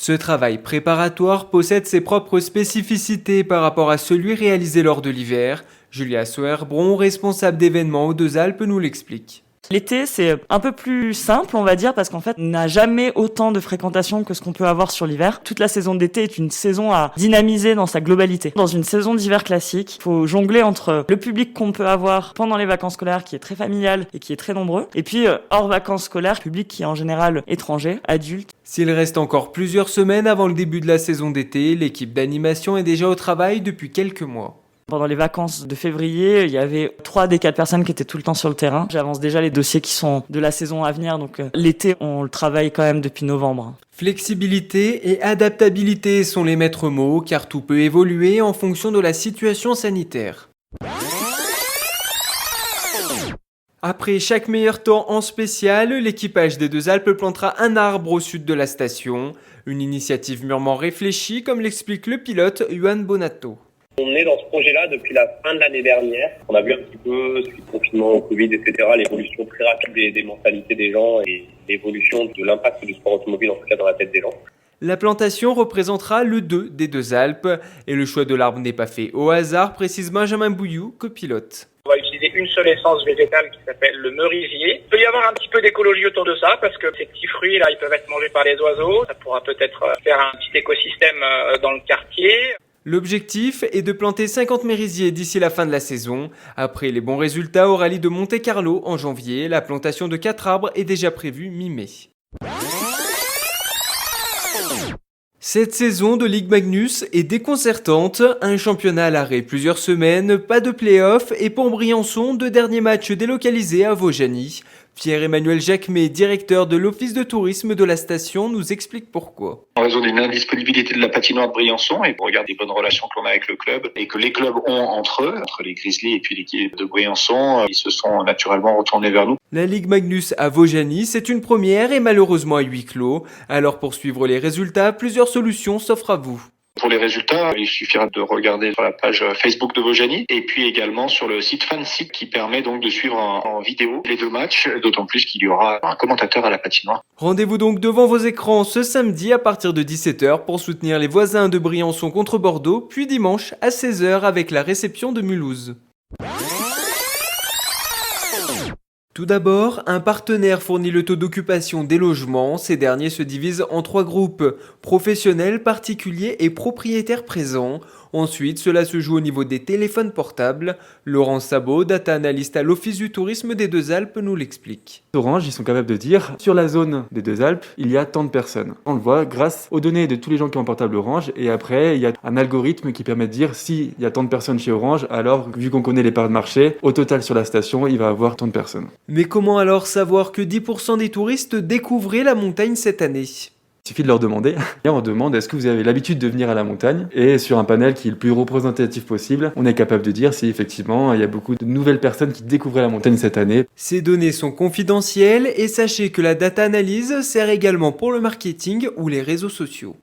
Ce travail préparatoire possède ses propres spécificités par rapport à celui réalisé lors de l'hiver. Julia Soerbron, responsable d'événements aux Deux Alpes, nous l'explique. L'été, c'est un peu plus simple, on va dire, parce qu'en fait, on n'a jamais autant de fréquentation que ce qu'on peut avoir sur l'hiver. Toute la saison d'été est une saison à dynamiser dans sa globalité. Dans une saison d'hiver classique, il faut jongler entre le public qu'on peut avoir pendant les vacances scolaires, qui est très familial et qui est très nombreux, et puis hors vacances scolaires, public qui est en général étranger, adulte. S'il reste encore plusieurs semaines avant le début de la saison d'été, l'équipe d'animation est déjà au travail depuis quelques mois. Pendant les vacances de février, il y avait 3 des 4 personnes qui étaient tout le temps sur le terrain. J'avance déjà les dossiers qui sont de la saison à venir, donc l'été, on le travaille quand même depuis novembre. Flexibilité et adaptabilité sont les maîtres mots, car tout peut évoluer en fonction de la situation sanitaire. Après chaque meilleur temps en spécial, l'équipage des Deux Alpes plantera un arbre au sud de la station. Une initiative mûrement réfléchie, comme l'explique le pilote Juan Bonato. On est dans ce projet-là depuis la fin de l'année dernière. On a vu un petit peu, suite au confinement, au Covid, etc., l'évolution très rapide des mentalités des gens et l'évolution de l'impact du sport automobile, en tout cas dans la tête des gens. La plantation représentera le 2 des Deux Alpes et le choix de l'arbre n'est pas fait au hasard, précise Benjamin Bouillou, copilote. On va utiliser une seule essence végétale qui s'appelle le merisier. Il peut y avoir un petit peu d'écologie autour de ça parce que ces petits fruits là, ils peuvent être mangés par les oiseaux. Ça pourra peut-être faire un petit écosystème dans le quartier. L'objectif est de planter 50 merisiers d'ici la fin de la saison. Après les bons résultats au rallye de Monte-Carlo en janvier, la plantation de 4 arbres est déjà prévue mi-mai. Cette saison de Ligue Magnus est déconcertante. Un championnat à l'arrêt plusieurs semaines, pas de play-off et pour Briançon, 2 derniers matchs délocalisés à Vaujany. Pierre-Emmanuel Jacquemet, directeur de l'office de tourisme de la station, nous explique pourquoi. En raison d'une indisponibilité de la patinoire de Briançon et pour regarder les bonnes relations que l'on a avec le club et que les clubs ont entre eux, entre les Grizzlies et puis l'équipe de Briançon, ils se sont naturellement retournés vers nous. La Ligue Magnus à Vaujany, c'est une première et malheureusement à huis clos. Alors pour suivre les résultats, plusieurs solutions s'offrent à vous. Pour les résultats, il suffira de regarder sur la page Facebook de Vaujany et puis également sur le site Fansite qui permet donc de suivre en vidéo les 2 matchs, d'autant plus qu'il y aura un commentateur à la patinoire. Rendez-vous donc devant vos écrans ce samedi à partir de 17h pour soutenir les voisins de Briançon contre Bordeaux, puis dimanche à 16h avec la réception de Mulhouse. Tout d'abord, un partenaire fournit le taux d'occupation des logements. Ces derniers se divisent en 3 groupes, professionnels, particuliers et propriétaires présents. Ensuite, cela se joue au niveau des téléphones portables. Laurent Sabot, data analyst à l'Office du tourisme des Deux Alpes, nous l'explique. Orange, ils sont capables de dire, sur la zone des Deux Alpes, il y a tant de personnes. On le voit grâce aux données de tous les gens qui ont un portable Orange. Et après, il y a un algorithme qui permet de dire, s'il y a tant de personnes chez Orange, alors, vu qu'on connaît les parts de marché, au total sur la station, il va y avoir tant de personnes. Mais comment alors savoir que 10% des touristes découvraient la montagne cette année ? Il suffit de leur demander. Et on demande est-ce que vous avez l'habitude de venir à la montagne ? Et sur un panel qui est le plus représentatif possible, on est capable de dire si effectivement il y a beaucoup de nouvelles personnes qui découvraient la montagne cette année. Ces données sont confidentielles et sachez que la data analyse sert également pour le marketing ou les réseaux sociaux.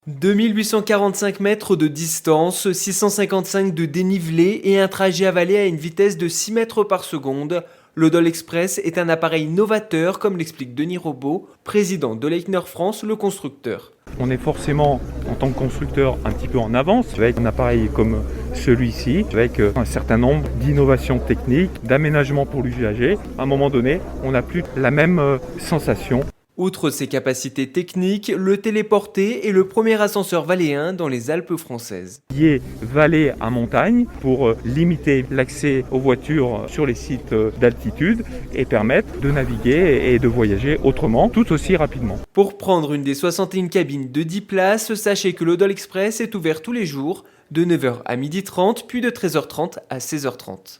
2845 mètres de distance, 655 de dénivelé et un trajet avalé à une vitesse de 6 mètres par seconde. Le Dol Express est un appareil novateur, comme l'explique Denis Robot, président de Leitner France, le constructeur. On est forcément, en tant que constructeur, un petit peu en avance avec un appareil comme celui-ci, avec un certain nombre d'innovations techniques, d'aménagements pour l'usager. À un moment donné, on n'a plus la même sensation. Outre ses capacités techniques, le téléporté est le premier ascenseur valéen dans les Alpes françaises. Il est vallée à montagne pour limiter l'accès aux voitures sur les sites d'altitude et permettre de naviguer et de voyager autrement, tout aussi rapidement. Pour prendre une des 61 cabines de 10 places, sachez que le Dol Express est ouvert tous les jours, de 9h à 12h30, puis de 13h30 à 16h30.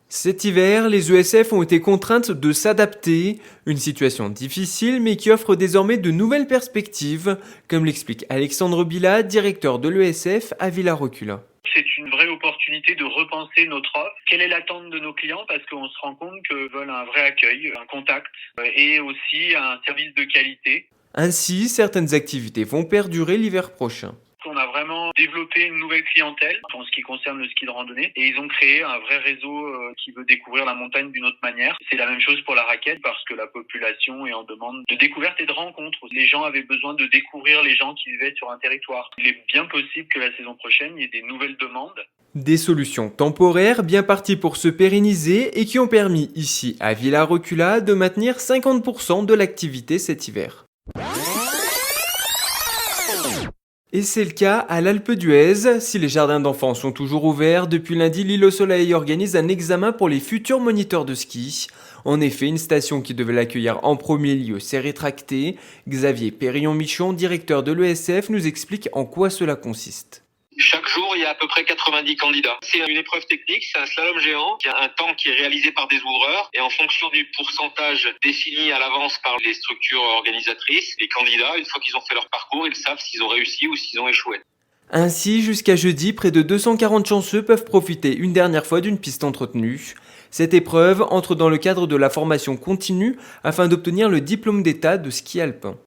Cet hiver, les ESF ont été contraintes de s'adapter, une situation difficile mais qui offre désormais de nouvelles perspectives, comme l'explique Alexandre Bila, directeur de l'ESF à Villa-Recula. C'est une vraie opportunité de repenser notre offre. Quelle est l'attente de nos clients ? Parce qu'on se rend compte qu'ils veulent un vrai accueil, un contact et aussi un service de qualité. Ainsi, certaines activités vont perdurer l'hiver prochain. On a vraiment développé une nouvelle clientèle en ce qui concerne le ski de randonnée et ils ont créé un vrai réseau qui veut découvrir la montagne d'une autre manière. C'est la même chose pour la raquette parce que la population est en demande de découverte et de rencontres. Les gens avaient besoin de découvrir les gens qui vivaient sur un territoire. Il est bien possible que la saison prochaine, il y ait des nouvelles demandes. Des solutions temporaires bien parties pour se pérenniser et qui ont permis ici à Villa-Recula de maintenir 50% de l'activité cet hiver. Et c'est le cas à l'Alpe d'Huez. Si les jardins d'enfants sont toujours ouverts, depuis lundi, l'Île au Soleil organise un examen pour les futurs moniteurs de ski. En effet, une station qui devait l'accueillir en premier lieu s'est rétractée. Xavier Périllon-Michon, directeur de l'ESF, nous explique en quoi cela consiste. Chaque jour, il y a à peu près 90 candidats. C'est une épreuve technique, c'est un slalom géant. Il y a un temps qui est réalisé par des ouvreurs et en fonction du pourcentage défini à l'avance par les structures organisatrices, les candidats, une fois qu'ils ont fait leur parcours, ils savent s'ils ont réussi ou s'ils ont échoué. Ainsi, jusqu'à jeudi, près de 240 chanceux peuvent profiter une dernière fois d'une piste entretenue. Cette épreuve entre dans le cadre de la formation continue afin d'obtenir le diplôme d'état de ski alpin.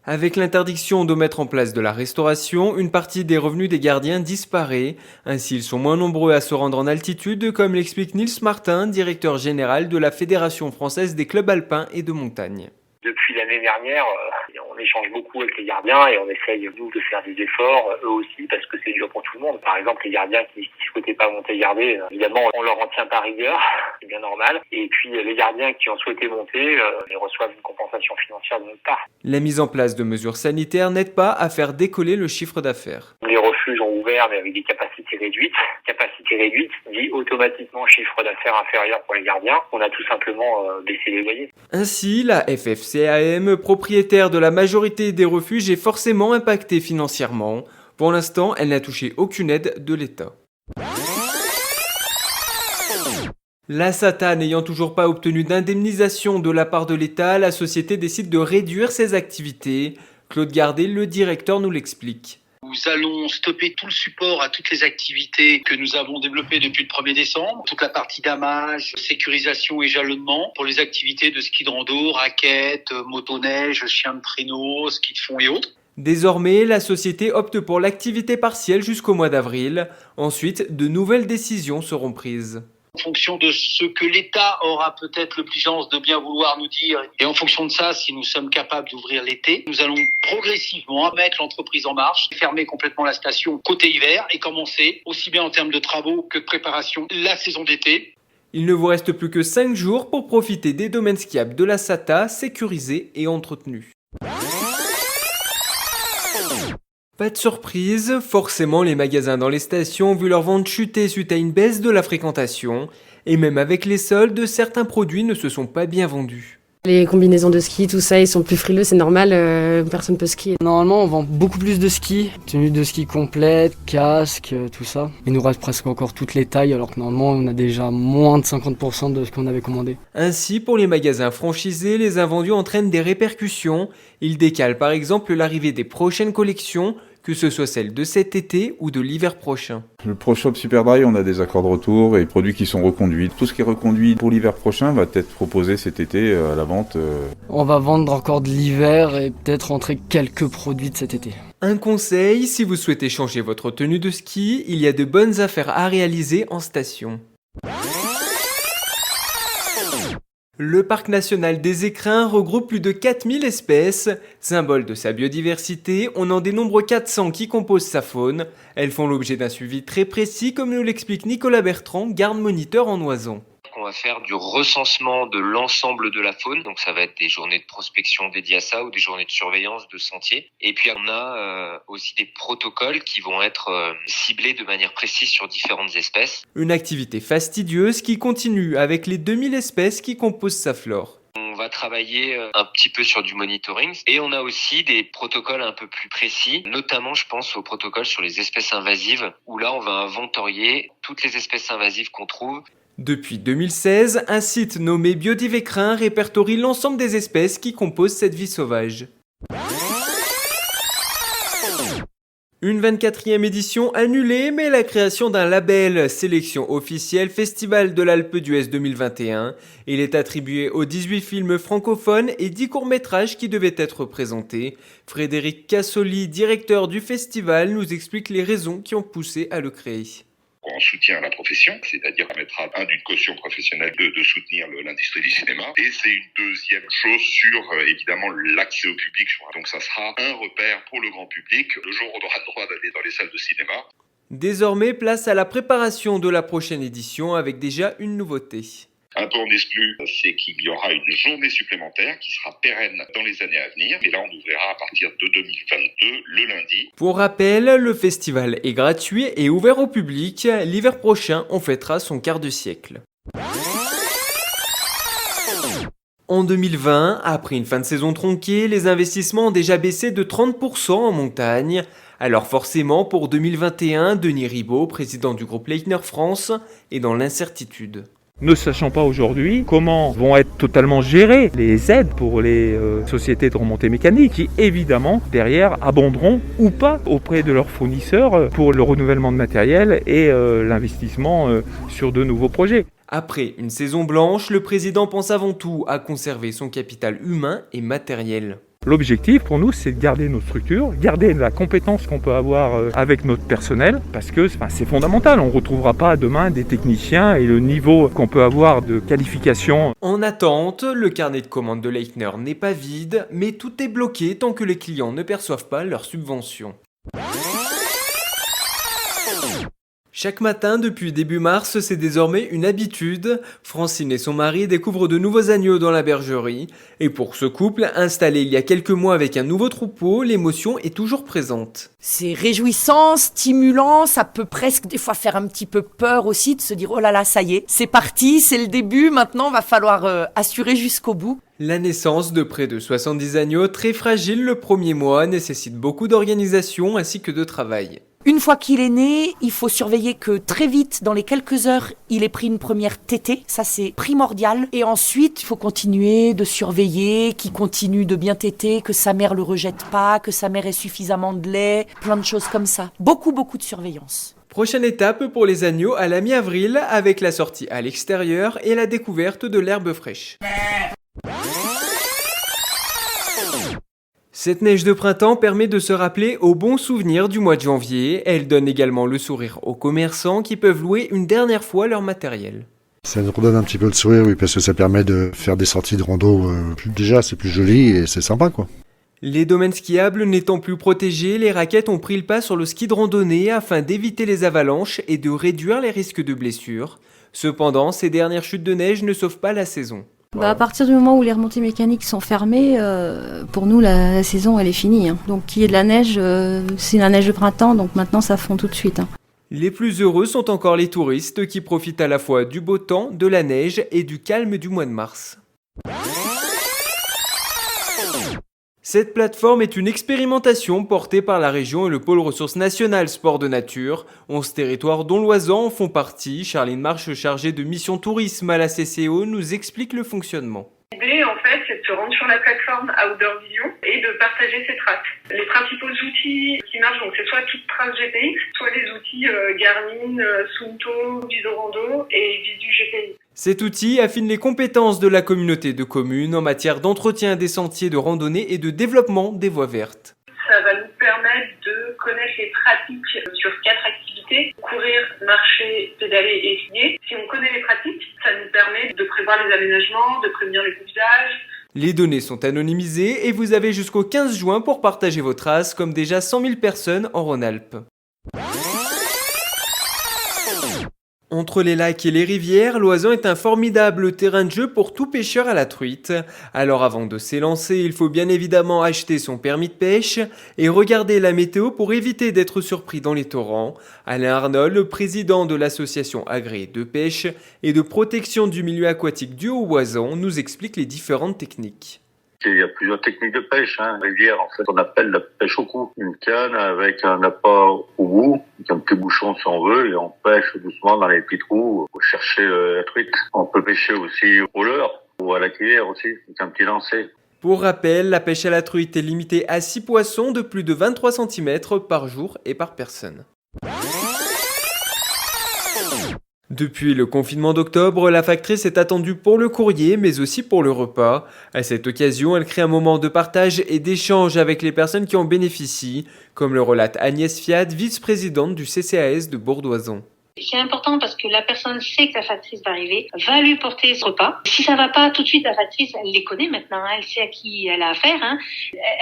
Avec l'interdiction de mettre en place de la restauration, une partie des revenus des gardiens disparaît. Ainsi, ils sont moins nombreux à se rendre en altitude, comme l'explique Nils Martin, directeur général de la Fédération française des clubs alpins et de montagne. Depuis l'année dernière, on échange beaucoup avec les gardiens et on essaye, nous, de faire des efforts, eux aussi, parce que c'est dur pour tout le monde. Par exemple, les gardiens qui souhaitaient pas monter garder, évidemment, on leur en tient par rigueur, c'est bien normal. Et puis, les gardiens qui ont souhaité monter, ils reçoivent une compensation financière de notre part. La mise en place de mesures sanitaires n'aide pas à faire décoller le chiffre d'affaires. Les refuges ont ouvert, mais avec des capacités réduites. Capacité réduite dit automatiquement chiffre d'affaires inférieur pour les gardiens. On a tout simplement baissé les loyers. Ainsi, la FFCAM, propriétaire de la majorité des refuges, est forcément impactée financièrement. Pour l'instant, elle n'a touché aucune aide de l'État. La SATA n'ayant toujours pas obtenu d'indemnisation de la part de l'État, la société décide de réduire ses activités. Claude Gardet, le directeur, nous l'explique. Nous allons stopper tout le support à toutes les activités que nous avons développées depuis le 1er décembre. Toute la partie damage, sécurisation et jalonnement pour les activités de ski de rando, raquettes, motoneige, chien de traîneau, ski de fond et autres. Désormais, la société opte pour l'activité partielle jusqu'au mois d'avril. Ensuite, de nouvelles décisions seront prises. En fonction de ce que l'État aura peut-être l'obligeance de bien vouloir nous dire, et en fonction de ça, si nous sommes capables d'ouvrir l'été, nous allons progressivement mettre l'entreprise en marche, fermer complètement la station côté hiver et commencer, aussi bien en termes de travaux que de préparation, la saison d'été. Il ne vous reste plus que 5 jours pour profiter des domaines skiables de la SATA, sécurisés et entretenus. Pas de surprise, forcément les magasins dans les stations ont vu leur vente chuter suite à une baisse de la fréquentation. Et même avec les soldes, certains produits ne se sont pas bien vendus. Les combinaisons de ski, tout ça, ils sont plus frileux, c'est normal, personne peut skier. Normalement, on vend beaucoup plus de ski, tenues de ski complètes, casques, tout ça. Il nous reste presque encore toutes les tailles, alors que normalement, on a déjà moins de 50% de ce qu'on avait commandé. Ainsi, pour les magasins franchisés, les invendus entraînent des répercussions. Ils décalent par exemple l'arrivée des prochaines collections, que ce soit celle de cet été ou de l'hiver prochain. Le ProShop Superdry, on a des accords de retour et produits qui sont reconduits. Tout ce qui est reconduit pour l'hiver prochain va être proposé cet été à la vente. On va vendre encore de l'hiver et peut-être rentrer quelques produits de cet été. Un conseil, si vous souhaitez changer votre tenue de ski, il y a de bonnes affaires à réaliser en station. Le parc national des Écrins regroupe plus de 4000 espèces. Symbole de sa biodiversité, on en dénombre 400 qui composent sa faune. Elles font l'objet d'un suivi très précis, comme nous l'explique Nicolas Bertrand, garde-moniteur en Oison. On va faire du recensement de l'ensemble de la faune, donc ça va être des journées de prospection dédiées à ça ou des journées de surveillance de sentiers. Et puis on a aussi des protocoles qui vont être ciblés de manière précise sur différentes espèces. Une activité fastidieuse qui continue avec les 2000 espèces qui composent sa flore. On va travailler un petit peu sur du monitoring et on a aussi des protocoles un peu plus précis, notamment je pense aux protocoles sur les espèces invasives où là on va inventorier toutes les espèces invasives qu'on trouve. Depuis 2016, un site nommé Biodivécrin répertorie l'ensemble des espèces qui composent cette vie sauvage. Une 24e édition annulée, mais la création d'un label sélection officielle Festival de l'Alpe d'Huez 2021. Il est attribué aux 18 films francophones et 10 courts-métrages qui devaient être présentés. Frédéric Cassoli, directeur du festival, nous explique les raisons qui ont poussé à le créer. En soutien à la profession, c'est-à-dire permettra d'une caution professionnelle de soutenir l'industrie du cinéma, et c'est une deuxième chose sur évidemment l'accès au public. Donc ça sera un repère pour le grand public le jour où on aura le droit d'aller dans les salles de cinéma. Désormais, place à la préparation de la prochaine édition avec déjà une nouveauté. Un peu en exclu, c'est qu'il y aura une journée supplémentaire qui sera pérenne dans les années à venir. Et là, on ouvrira à partir de 2022, le lundi. Pour rappel, le festival est gratuit et ouvert au public. L'hiver prochain, on fêtera son quart de siècle. En 2020, après une fin de saison tronquée, les investissements ont déjà baissé de 30% en montagne. Alors forcément, pour 2021, Denis Ribaud, président du groupe Leitner France, est dans l'incertitude. Ne sachant pas aujourd'hui comment vont être totalement gérées les aides pour les sociétés de remontée mécanique qui évidemment derrière abonderont ou pas auprès de leurs fournisseurs pour le renouvellement de matériel et l'investissement sur de nouveaux projets. Après une saison blanche, le président pense avant tout à conserver son capital humain et matériel. L'objectif pour nous, c'est de garder nos structures, garder la compétence qu'on peut avoir avec notre personnel, parce que c'est fondamental. On ne retrouvera pas demain des techniciens et le niveau qu'on peut avoir de qualification. En attente, le carnet de commandes de Leitner n'est pas vide, mais tout est bloqué tant que les clients ne perçoivent pas leurs subventions. Chaque matin, depuis début mars, c'est désormais une habitude. Francine et son mari découvrent de nouveaux agneaux dans la bergerie. Et pour ce couple, installé il y a quelques mois avec un nouveau troupeau, l'émotion est toujours présente. C'est réjouissant, stimulant, ça peut presque des fois faire un petit peu peur aussi de se dire « Oh là là, ça y est, c'est parti, c'est le début, maintenant va falloir assurer jusqu'au bout ». La naissance de près de 70 agneaux, très fragiles le premier mois, nécessite beaucoup d'organisation ainsi que de travail. Une fois qu'il est né, il faut surveiller que très vite, dans les quelques heures, il ait pris une première tétée. Ça, c'est primordial. Et ensuite, il faut continuer de surveiller, qu'il continue de bien téter, que sa mère le rejette pas, que sa mère ait suffisamment de lait, plein de choses comme ça. Beaucoup de surveillance. Prochaine étape pour les agneaux à la mi-avril, avec la sortie à l'extérieur et la découverte de l'herbe fraîche. Cette neige de printemps permet de se rappeler aux bons souvenirs du mois de janvier. Elle donne également le sourire aux commerçants qui peuvent louer une dernière fois leur matériel. Ça nous redonne un petit peu le sourire, oui, parce que ça permet de faire des sorties de rando. Déjà, c'est plus joli et c'est sympa, quoi. Les domaines skiables n'étant plus protégés, les raquettes ont pris le pas sur le ski de randonnée afin d'éviter les avalanches et de réduire les risques de blessures. Cependant, ces dernières chutes de neige ne sauvent pas la saison. À partir du moment où les remontées mécaniques sont fermées, pour nous la saison elle est finie. Donc qu'il y ait de la neige, c'est la neige de printemps, donc maintenant ça fond tout de suite. Les plus heureux sont encore les touristes qui profitent à la fois du beau temps, de la neige et du calme du mois de mars. Cette plateforme est une expérimentation portée par la région et le pôle ressources nationales sport de nature. 11 territoires dont l'Oisan en font partie. Charline Marche, chargée de mission tourisme à la CCO, nous explique le fonctionnement. L'idée, en fait, c'est de se rendre sur la plateforme Outdoor Vision et de partager ses traces. Les principaux outils qui marchent, donc c'est soit toutes traces GPX, soit les outils Garmin, Suunto, Visorando et Visu GPI. Cet outil affine les compétences de la communauté de communes en matière d'entretien des sentiers de randonnée et de développement des voies vertes. Ça va nous permettre de connaître les pratiques sur 4 activités, courir, marcher, pédaler et skier. Si on connaît les pratiques, ça nous permet de prévoir les aménagements, de prévenir les coups-d'âge. Les données sont anonymisées et vous avez jusqu'au 15 juin pour partager vos traces comme déjà 100 000 personnes en Rhône-Alpes. Entre les lacs et les rivières, l'Oisan est un formidable terrain de jeu pour tout pêcheur à la truite. Alors avant de s'élancer, il faut bien évidemment acheter son permis de pêche et regarder la météo pour éviter d'être surpris dans les torrents. Alain Arnold, le président de l'association agréée de pêche et de protection du milieu aquatique du Haut-Oisan, nous explique les différentes techniques. Il y a plusieurs techniques de pêche. Rivière, en fait, on appelle la pêche au cou. Une canne avec un appât au bout, avec un petit bouchon si on veut, et on pêche doucement dans les petits trous pour chercher la truite. On peut pêcher aussi au leurre ou à la cuillère aussi, avec un petit lancer. Pour rappel, la pêche à la truite est limitée à 6 poissons de plus de 23 cm par jour et par personne. Depuis le confinement d'octobre, la factrice est attendue pour le courrier, mais aussi pour le repas. À cette occasion, elle crée un moment de partage et d'échange avec les personnes qui en bénéficient, comme le relate Agnès Fiat, vice-présidente du CCAS de Bourdoisan. C'est important parce que la personne sait que la factrice va arriver, va lui porter ce repas. Si ça va pas tout de suite, la factrice, elle les connaît maintenant, elle sait à qui elle a affaire.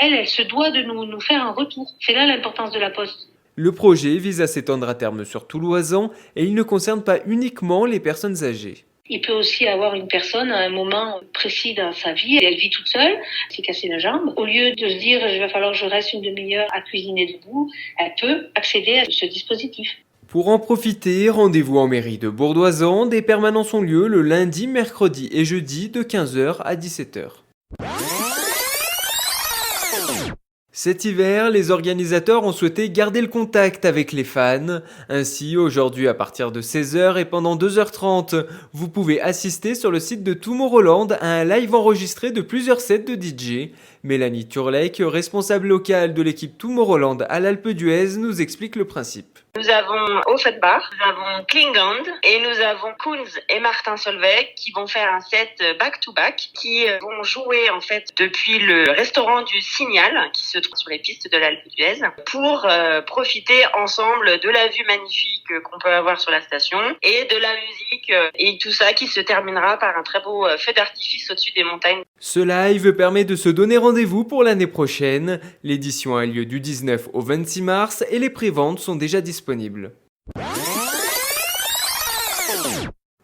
Elle se doit de nous faire un retour. C'est là l'importance de la poste. Le projet vise à s'étendre à terme sur tout l'Oisan et il ne concerne pas uniquement les personnes âgées. Il peut aussi avoir une personne à un moment précis dans sa vie, et elle vit toute seule, s'est cassé la jambe. Au lieu de se dire il va falloir que je reste une demi-heure à cuisiner debout, elle peut accéder à ce dispositif. Pour en profiter, rendez-vous en mairie de Bourdoisan. Des permanences ont lieu le lundi, mercredi et jeudi de 15h à 17h. Cet hiver, les organisateurs ont souhaité garder le contact avec les fans. Ainsi, aujourd'hui à partir de 16h et pendant 2h30, vous pouvez assister sur le site de Tomorrowland à un live enregistré de plusieurs sets de DJ. Mélanie Turlek, responsable locale de l'équipe Tomorrowland à l'Alpe d'Huez, nous explique le principe. Nous avons Offenbach, nous avons Klingand et nous avons Kunz et Martin Solveig qui vont faire un set back-to-back, qui vont jouer en fait depuis le restaurant du Signal qui se trouve sur les pistes de l'Alpe d'Huez pour profiter ensemble de la vue magnifique qu'on peut avoir sur la station et de la musique et tout ça qui se terminera par un très beau feu d'artifice au-dessus des montagnes. Ce live permet de se donner rendez-vous pour l'année prochaine. L'édition a lieu du 19 au 26 mars et les préventes sont déjà disponibles.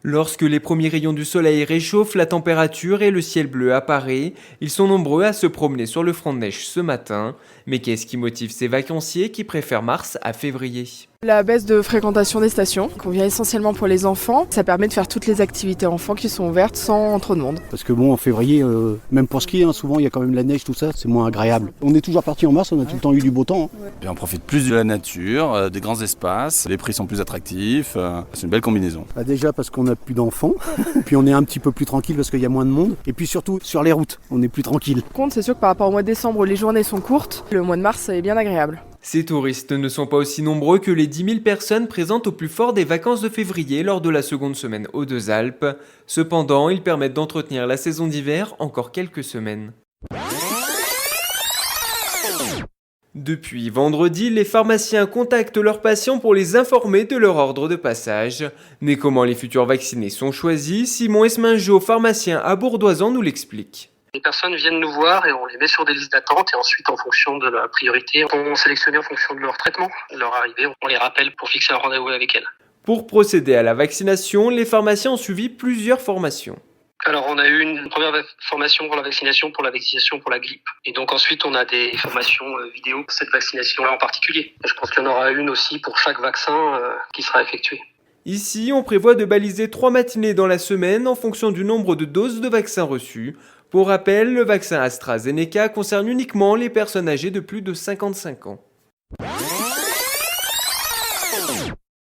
Lorsque les premiers rayons du soleil réchauffent la température et le ciel bleu apparaît, ils sont nombreux à se promener sur le front de neige ce matin. Mais qu'est-ce qui motive ces vacanciers qui préfèrent mars à février ? La baisse de fréquentation des stations, qu'on vient essentiellement pour les enfants, ça permet de faire toutes les activités enfants qui sont ouvertes sans trop de monde. Parce que bon, en février, même pour skier, souvent il y a quand même la neige, tout ça, c'est moins agréable. On est toujours parti en mars, on a tout le temps eu du beau temps. Et on profite plus de la nature, des grands espaces, les prix sont plus attractifs, c'est une belle combinaison. Déjà parce qu'on n'a plus d'enfants, puis on est un petit peu plus tranquille parce qu'il y a moins de monde, et puis surtout sur les routes, on est plus tranquille. Compte, c'est sûr que par rapport au mois de décembre où les journées sont courtes, le mois de mars est bien agréable. Ces touristes ne sont pas aussi nombreux que les 10 000 personnes présentes au plus fort des vacances de février lors de la seconde semaine aux Deux Alpes. Cependant, ils permettent d'entretenir la saison d'hiver encore quelques semaines. Depuis vendredi, les pharmaciens contactent leurs patients pour les informer de leur ordre de passage. Mais comment les futurs vaccinés sont choisis, Simon Esmingeau, pharmacien à Bourdoisan, nous l'explique. Les personnes viennent nous voir et on les met sur des listes d'attente et ensuite en fonction de la priorité, on sélectionne en fonction de leur traitement, de leur arrivée, on les rappelle pour fixer un rendez-vous avec elles. Pour procéder à la vaccination, les pharmaciens ont suivi plusieurs formations. Alors on a eu une première formation pour la vaccination pour la grippe. Et donc ensuite on a des formations vidéo pour cette vaccination-là en particulier. Et je pense qu'il y en aura une aussi pour chaque vaccin qui sera effectué. Ici, on prévoit de baliser 3 matinées dans la semaine en fonction du nombre de doses de vaccins reçues. Pour rappel, le vaccin AstraZeneca concerne uniquement les personnes âgées de plus de 55 ans.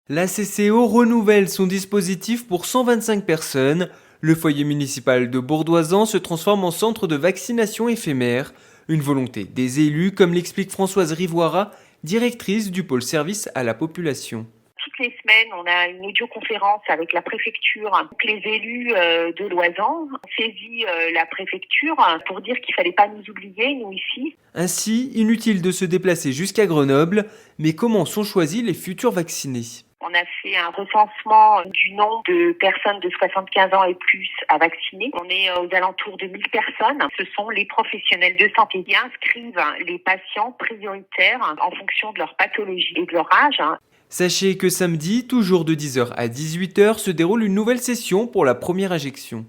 La CCO renouvelle son dispositif pour 125 personnes. Le foyer municipal de Bourdoisan se transforme en centre de vaccination éphémère. Une volonté des élus, comme l'explique Françoise Rivoira, directrice du pôle service à la population. Toutes les semaines, on a une audioconférence avec la préfecture. Les élus de l'Oisan ont saisi la préfecture pour dire qu'il ne fallait pas nous oublier, nous ici. Ainsi, inutile de se déplacer jusqu'à Grenoble, mais comment sont choisis les futurs vaccinés ? On a fait un recensement du nombre de personnes de 75 ans et plus à vacciner. On est aux alentours de 1000 personnes. Ce sont les professionnels de santé qui inscrivent les patients prioritaires en fonction de leur pathologie et de leur âge. Sachez que samedi, toujours de 10h à 18h, se déroule une nouvelle session pour la première injection.